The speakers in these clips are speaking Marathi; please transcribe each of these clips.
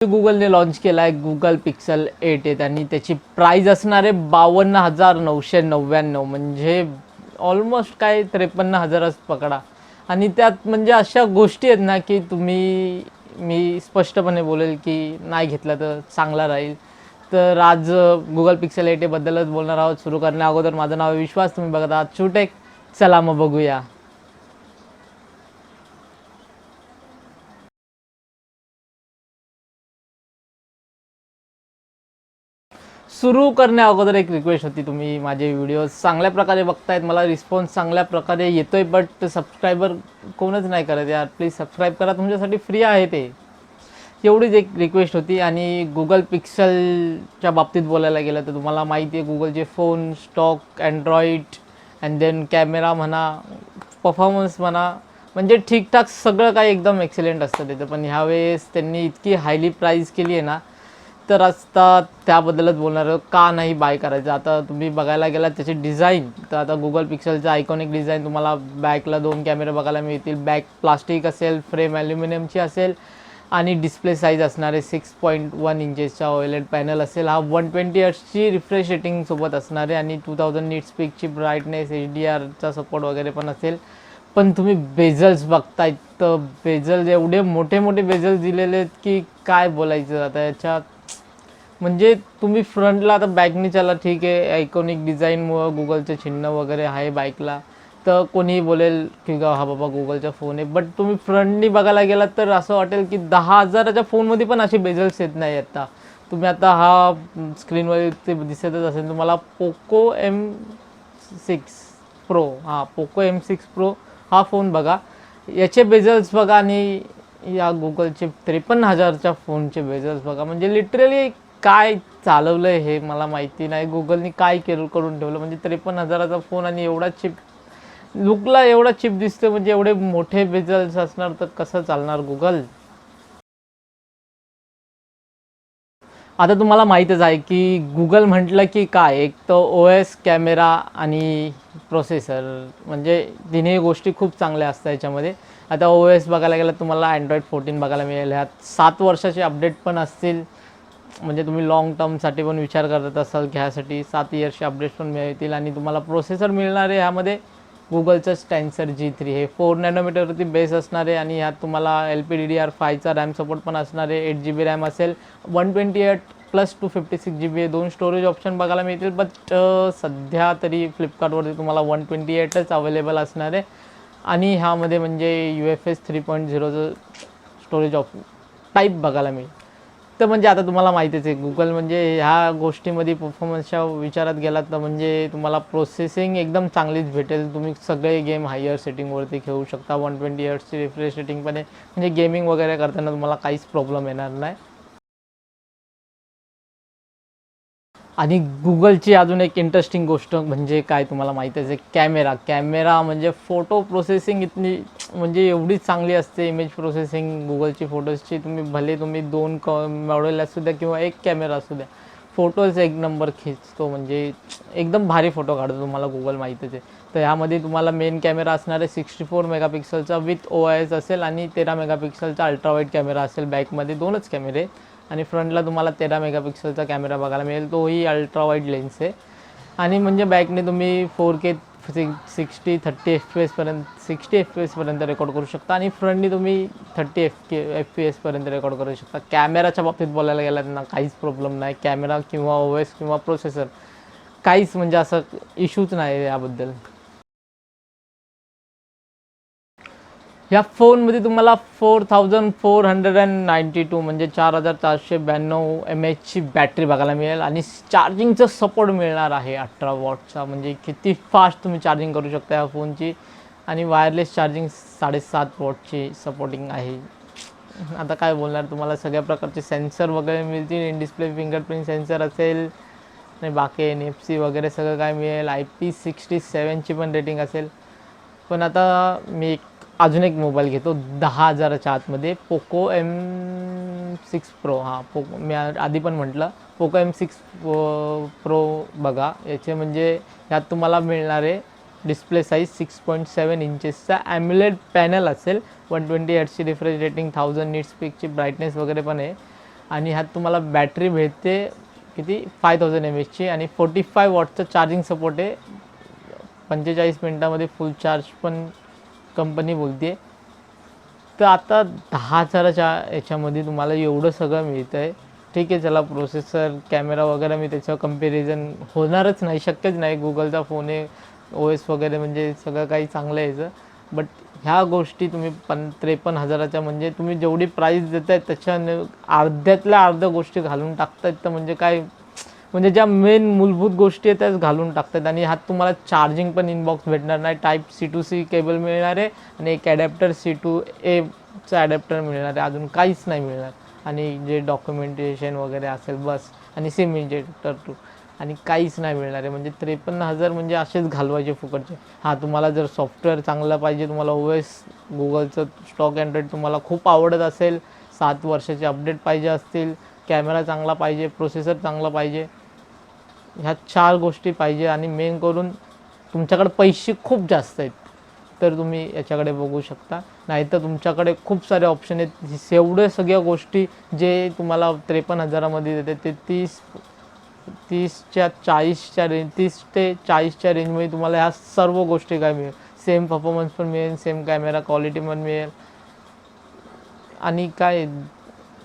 गुगलने लॉन्च केला आहे गुगल पिक्सल 8 आहे आणि त्याची प्राईज असणार आहे 52,999 म्हणजे ऑलमोस्ट काय 53,000च पकडा. आणि त्यात म्हणजे अशा गोष्टी आहेत ना की मी स्पष्टपणे बोलेल की नाही घेतला तर चांगला राहील. तर आज गुगल पिक्सल 8 बद्दलच बोलणार आहोत. सुरू करण्या अगोदर माझं नाव विश्वास, तुम्ही बघत आहात शूटेक. चला मग बघूया. सुरू करण्या अगोदर एक रिक्वेस्ट होती, तुम्ही माझे व्हिडिओज चांगल्या प्रकारे बघतायत, मला रिस्पॉन्स चांगल्या प्रकारे येतोय, बट सबस्क्रायबर कोणच नाही करत यार. प्लीज सबस्क्राईब करा, तुमच्यासाठी फ्री आहे ते. एवढीच एक रिक्वेस्ट होती. आणि गुगल पिक्सलच्या बाबतीत बोलायला गेलं तर तुम्हाला माहिती आहे गुगलचे phone stock android and then camera म्हणा, परफॉर्मन्स म्हणा, म्हणजे ठीकठाक सगळं काही एकदम एक्सलेंट असतं तिथं. पण ह्यावेळेस त्यांनी इतकी हायली प्राईज केली आहे ना, तर आता त्याबद्दलच बोलणार आहोत. का नाही बाय करायचं. आता तुम्ही बघायला गेलात त्याची डिझाईन, तर आता गुगल पिक्सलचं आयकॉनिक डिझाईन तुम्हाला बॅकला 2 कॅमेरे बघायला मिळतील. बॅक प्लास्टिक असेल, फ्रेम ॲल्युमिनियमची असेल आणि डिस्प्ले साईज असणार आहे 6.1 इंचेसचा OLED पॅनल असेल. हा 120 हर्ट्झची रिफ्रेश रेटिंगसोबत असणार आहे आणि 2000 नीट्स पीकची ब्राईटनेस, HDRचा सपोर्ट वगैरे पण असेल. पण तुम्ही बेझल्स बघतायत तर बेझल्स एवढे मोठे मोठे बेझल्स दिलेले आहेत की काय बोलायचं आता याच्यात. म्हणजे तुम्ही फ्रंटला, आता बॅकनी चला ठीक आहे, आयकॉनिक डिझाईनमुळं गुगलचं चिन्ह वगैरे आहे बाईकला, तर कोणीही बोलेल की हा बाबा गुगलचा फोन आहे. बट तुम्ही फ्रंटनी बघायला गेलात तर असं वाटेल की 10,000च्या फोनमध्ये पण असे बेझल्स येत नाही. आता तुम्ही आता हा स्क्रीनवर ते दिसतच असेल तुम्हाला Poco M6 Pro, Poco M6 Pro हा फोन बघा, याचे बेझल्स बघा आणि या गुगलचे 53,000च्या फोनचे बेझल्स बघा. म्हणजे लिटरली काय चालवलं आहे हे मला माहिती नाही. गुगलनी काय करून ठेवलं. म्हणजे 53,000चा फोन आणि एवढा चिप लुकला, एवढा चिप दिसतो, म्हणजे एवढे मोठे बेझल्स असणार तर कसं चालणार गुगल. आता तुम्हाला माहीतच आहे की गुगल म्हटलं की काय, एक तर OS, कॅमेरा आणि प्रोसेसर, म्हणजे तिन्ही गोष्टी खूप चांगल्या असतात याच्यामध्ये. आता OS बघायला गेलं तुम्हाला Android 14 बघायला मिळेल. ह्यात 7 वर्षाचे अपडेट पण असतील. म्हणजे तुम्ही लाँग टर्मसाठी पण विचार करत असाल घ्यासाठी 7 इयर्सचे अपडेट्स पण मिळतील. आणि तुम्हाला प्रोसेसर मिळणार आहे ह्यामध्ये गुगलचं Tensor G3, हे 4 नॅनोमीटरवरती बेस असणार आहे. आणि ह्यात तुम्हाला LPDDR5चा रॅम सपोर्ट पण असणार आहे. 8 GB रॅम असेल, 128 प्लस 256 GB आहे. 2 स्टोरेज ऑप्शन बघायला मिळतील. बट सध्या तरी फ्लिपकार्टवरती तुम्हाला 128च अवेलेबल असणार आहे. आणि ह्यामध्ये म्हणजे UFS 3.0चं स्टोरेज टाईप बघायला मिळेल. तर म्हणजे आता तुम्हाला माहितीच आहे गुगल म्हणजे ह्या गोष्टीमध्ये परफॉर्मन्सच्या विचारात गेलात तर म्हणजे तुम्हाला प्रोसेसिंग एकदम चांगलीच भेटेल. तुम्ही सगळे गेम हायर सेटिंगवरती खेळू शकता. 120 हर्ट्झची रिफ्रेश रेटिंग पण आहे, म्हणजे गेमिंग वगैरे करताना तुम्हाला काहीच प्रॉब्लेम येणार नाही. आणि गुगलची अजून एक इंटरेस्टिंग गोष्ट म्हणजे काय तुम्हाला माहितीच आहे, कॅमेरा म्हणजे फोटो प्रोसेसिंग इतनी म्हणजे एवढी चांगली असते. इमेज प्रोसेसिंग गुगलची फोटोजची, तुम्ही 2 मॉडेल असू द्या किंवा एक कॅमेरा असू द्या, फोटोज एक नंबर खिचतो. म्हणजे एकदम भारी फोटो काढतो तुम्हाला गुगल माहितीच आहे. तर ह्यामध्ये तुम्हाला मेन कॅमेरा असणार आहे 64 मेगापिक्सलचा विथ OIS असेल आणि 13 मेगापिक्सलचा अल्ट्रावाईड कॅमेरा असेल. बॅकमध्ये 2च कॅमेरे आणि फ्रंटला तुम्हाला 13 मेगापिक्सलचा कॅमेरा बघायला मिळेल, तोही अल्ट्रावाईड लेन्स आहे. आणि म्हणजे बॅकने तुम्ही 4K 60 FPS पर्यंत रेकॉर्ड करू शकता आणि फ्रंटनी तुम्ही 30 FPS पर्यंत रेकॉर्ड करू शकता. कॅमेराच्या बाबतीत बोलायला गेलं त्यांना काहीच प्रॉब्लेम नाही. कॅमेरा किंवा OS किंवा प्रोसेसर काहीच म्हणजे असं इश्यूच नाही याबद्दल. ह्या फोनमध्ये तुम्हाला 4492 म्हणजे 4492 mAhची बॅटरी बघायला मिळेल. आणि चार्जिंगचं सपोर्ट मिळणार आहे 18 वॉटचा, म्हणजे किती फास्ट तुम्ही चार्जिंग करू शकता या फोनची. आणि वायरलेस चार्जिंग 7.5 वॉटची सपोर्टिंग आहे. आता काय बोलणार, तुम्हाला सगळ्या प्रकारचे सेन्सर वगैरे मिळतील. इन डिस्प्ले फिंगरप्रिंट सेन्सर असेल आणि बाकी NFC वगैरे सगळं काय मिळेल. IP67ची पण रेटिंग असेल. पण आता मी अजून एक मोबाईल घेतो 10,000च्या आतमध्ये, पोको M6 Pro. पोको मी आधी पण म्हटलं, पोको M6 Pro बघा. याचे म्हणजे यात तुम्हाला मिळणार आहे डिस्प्ले साईज 6.7 इंचेसचा AMOLED पॅनल असेल, 120 हर्ट्झची रिफ्रेश रेटिंग, 1000 नीट्स पीकची ब्राईटनेस वगैरे पण आहे. आणि ह्यात तुम्हाला बॅटरी भेटते किती 5000 mAhची आणि 45 वॉटचं चार्जिंग सपोर्ट आहे. 45 मिनटामध्ये फुल चार्ज पण कंपनी बोलते. तर आता 10,000च्या याच्यामध्ये तुम्हाला एवढं सगळं मिळतं आहे. ठीक आहे, चला प्रोसेसर कॅमेरा वगैरे मी त्याचं कंपॅरिझन होणारच नाही, शक्यच नाही. गुगलचा फोन आहे, OS वगैरे म्हणजे सगळं काही चांगलं यायचं. बट ह्या गोष्टी तुम्ही 53,000च्या म्हणजे तुम्ही जेवढी प्राईस देताय त्याच्या अर्ध्यातल्या अर्ध्या गोष्टी घालून टाकतायत. तर म्हणजे काय, म्हणजे ज्या मेन मूलभूत गोष्टी आहेत त्याच घालून टाकतात. आणि ह्यात तुम्हाला चार्जिंग पण इनबॉक्स भेटणार नाही, type C to C cable मिळणार आहे आणि एक ॲडॅप्टर C to Aचं ॲडॅप्टर मिळणार आहे, अजून काहीच नाही मिळणार. आणि जे डॉक्युमेंटेशन वगैरे असेल बस, आणि सिम इंजेक्टर टू, आणि काहीच नाही मिळणार आहे. म्हणजे 53,000 म्हणजे असेच घालवायचे फुकटचे. हां, तुम्हाला जर सॉफ्टवेअर चांगलं पाहिजे, तुम्हाला OS गुगलचं स्टॉक अँड्रॉइड तुम्हाला खूप आवडत असेल, 7 वर्षाचे अपडेट पाहिजे असतील, कॅमेरा चांगला पाहिजे, प्रोसेसर चांगला पाहिजे, ह्या 4 गोष्टी पाहिजे आणि मेन करून तुमच्याकडे पैसे खूप जास्त आहेत, तर तुम्ही याच्याकडे बघू शकता. नाहीतर तुमच्याकडे खूप सारे ऑप्शन आहेत. एवढ्या सगळ्या गोष्टी जे तुम्हाला 53,000मध्ये देते ते 30 ते 40च्या रेंजमध्ये तुम्हाला ह्या सर्व गोष्टी काय मिळेल. सेम परफॉर्मन्स पण मिळेल, सेम कॅमेरा क्वालिटी पण मिळेल. आणि काय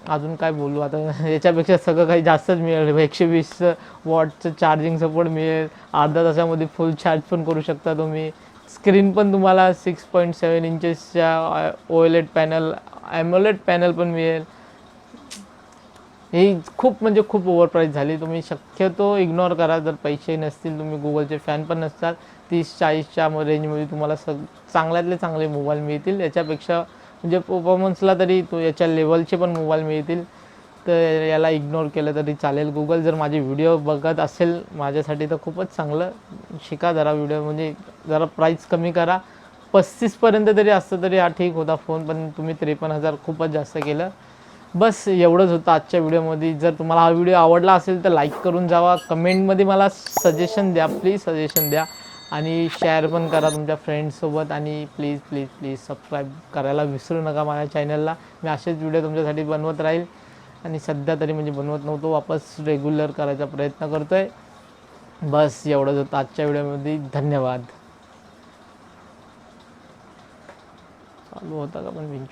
अजून काय बोलू आता, याच्यापेक्षा सगळं काही जास्तच मिळेल. 120 वॉटचं चार्जिंग सपोर्ट मिळेल, अर्ध्या तासामध्ये फुल चार्ज पण करू शकता तुम्ही. स्क्रीन पण तुम्हाला 6.7 इंचेसच्या OLED पॅनल, AMOLED पॅनल पण मिळेल. ही खूप म्हणजे खूप ओव्हर प्राईस झाली. तुम्ही शक्यतो इग्नोर करा जर पैसे नसतील, तुम्ही गुगलचे फॅन पण नसतात. 30-40च्या रेंजमध्ये तुम्हाला चांगल्यातले चांगले मोबाईल मिळतील. याच्यापेक्षा म्हणजे परफॉर्मन्सला तरी याच्या लेवलचे पण मोबाईल मिळतील. तर याला इग्नोर केलं तरी चालेल. गुगल जर माझे व्हिडिओ बघत असेल माझ्यासाठी तर खूपच चांगलं. शिका जरा व्हिडिओ, म्हणजे जरा प्राईस कमी करा. 35पर्यंत तरी असतं तरी हा ठीक होता फोन, पण तुम्ही 53,000 खूपच जास्त केलं. बस एवढंच होतं आजच्या व्हिडिओमध्ये. जर तुम्हाला हा व्हिडिओ आवडला असेल तर लाईक करून जावा. कमेंटमध्ये मला सजेशन द्या, प्लीज सजेशन द्या. आणि शेअर पण करा तुमच्या फ्रेंड्ससोबत. आणि प्लीज प्लीज प्लीज सबस्क्राईब करायला विसरू नका माझ्या चॅनलला. मी असेच व्हिडिओ तुमच्यासाठी बनवत राहील. आणि सध्या तरी म्हणजे बनवत नव्हतो, वापस रेग्युलर करायचा प्रयत्न करतो आहे. बस एवढंच होतं आजच्या व्हिडिओमध्ये. धन्यवाद. चालू होता का पण